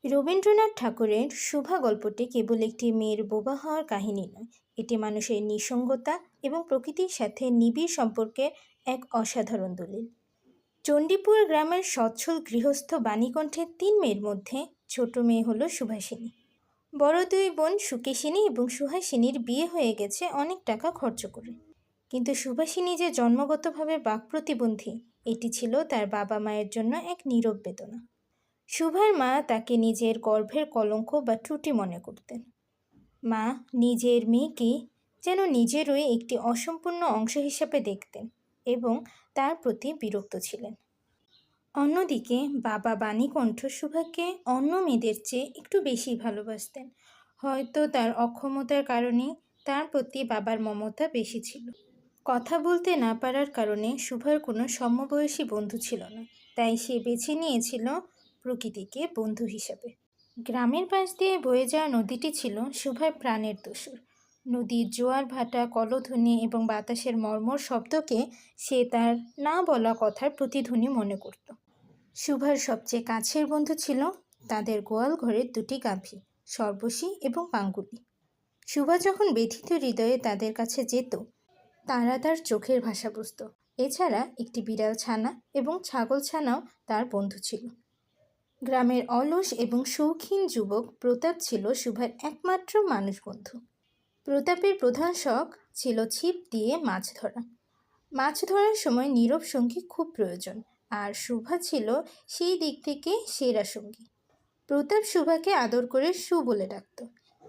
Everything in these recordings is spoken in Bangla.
রবীন্দ্রনাথ ঠাকুরের শুভা গল্পটি কেবল একটি মেয়ের বোবা হওয়ার কাহিনী নয়, এটি মানুষের নিঃসঙ্গতা এবং প্রকৃতির সাথে নিবিড় সম্পর্কের এক অসাধারণ দলিল। চণ্ডীপুর গ্রামের সচ্ছল গৃহস্থ বাণীকণ্ঠের ৩ মেয়ের মধ্যে ছোট মেয়ে হলো সুভাষিনী। বড় ২ বোন সুকেশিনী এবং সুহাসিনীর বিয়ে হয়ে গেছে অনেক টাকা খরচ করে, কিন্তু সুভাষিনী যে জন্মগতভাবে বাক্প্রতিবন্ধী, এটি ছিল তার বাবা মায়ের জন্য এক নীরব বেদনা। শুভার মা তাকে নিজের গর্ভের কলঙ্ক বা ত্রুটি মনে করতেন। মা নিজের মেয়েকে যেন নিজেরই একটি অসম্পূর্ণ অংশ হিসাবে দেখতেন এবং তার প্রতি বিরক্ত ছিলেন। অন্যদিকে বাবা বাণীকণ্ঠ শুভাকে অন্য মেয়েদের চেয়ে একটু বেশি ভালোবাসতেন। হয়তো তার অক্ষমতার কারণেই তার প্রতি বাবার মমতা বেশি ছিল। কথা বলতে না পারার কারণে শুভার কোনো সমবয়সী বন্ধু ছিল না, তাই সে বেছে নিয়েছিল প্রকৃতিকে বন্ধু হিসাবে। গ্রামের পাশ দিয়ে বয়ে যাওয়া নদীটি ছিল শুভার প্রাণের দস্যুর। নদীর জোয়ার ভাটা, কলধ্বনি এবং বাতাসের মর্মর শব্দকে সে তার না বলা কথার প্রতিধ্বনি মনে করত। শুভার সবচেয়ে কাছের বন্ধু ছিল তাদের গোয়াল ঘরের 2টি গাভী, সর্বশী এবং পাঙ্গুলি। শুভা যখন ব্যথিত হৃদয়ে তাদের কাছে যেত, তারা তার চোখের ভাষা বুঝত। এছাড়া একটি বিড়াল ছানা এবং ছাগল ছানাও তার বন্ধু ছিল। গ্রামের অলস এবং শৌখিন যুবক প্রতাপ ছিল শুভার একমাত্র মানুষ বন্ধু। প্রতাপের প্রধান শখ ছিল ছিপ দিয়ে মাছ ধরা। মাছ ধরার সময় নীরব সঙ্গী খুব প্রয়োজন, আর শুভা ছিল সেই দিক থেকে সেরা সঙ্গী। প্রতাপ শুভাকে আদর করে সু বলে ডাকত।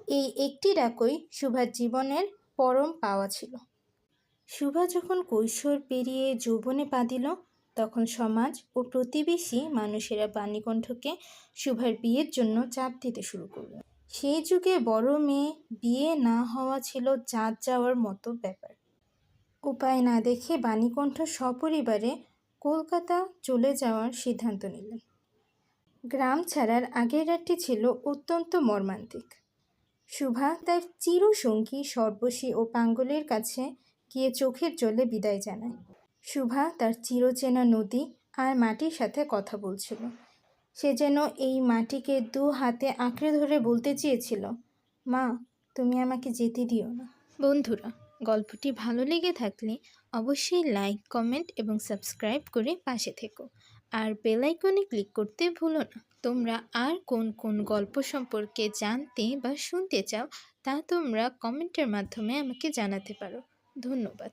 এই একটি ডাকই শুভার জীবনের পরম পাওয়া ছিল। শুভা যখন কৈশোর পেরিয়ে যৌবনে পা দিল, তখন সমাজ ও প্রতিবেশী মানুষেরা বাণীকণ্ঠকে শুভার বিয়ের জন্য চাপ দিতে শুরু করল। সেই যুগে বড় মেয়ে বিয়ে না হওয়া ছিল জাত যাওয়ার মতো ব্যাপার। উপায় না দেখে বাণীকণ্ঠ সপরিবারে কলকাতা চলে যাওয়ার সিদ্ধান্ত নিলেন। গ্রাম ছাড়ার আগের রাতটি ছিল অত্যন্ত মর্মান্তিক। শুভা তার চিরসঙ্গী সর্বশী ও পাঙ্গলের কাছে গিয়ে চোখের জলে বিদায় জানায়। শুভা তার চিরচেনা নদী আর মাটির সাথে কথা বলছিল। সে যেন এই মাটিকে 2 হাতে আঁকড়ে ধরে বলতে চেয়েছিল, মা, তুমি আমাকে যেতে দিও না। বন্ধুরা, গল্পটি ভালো লেগে থাকলে অবশ্যই লাইক, কমেন্ট এবং সাবস্ক্রাইব করে পাশে থেকো, আর বেল আইকনে ক্লিক করতে ভুলো না। তোমরা আর কোন কোন গল্প সম্পর্কে জানতে বা শুনতে চাও তা তোমরা কমেন্টের মাধ্যমে আমাকে জানাতে পারো। ধন্যবাদ।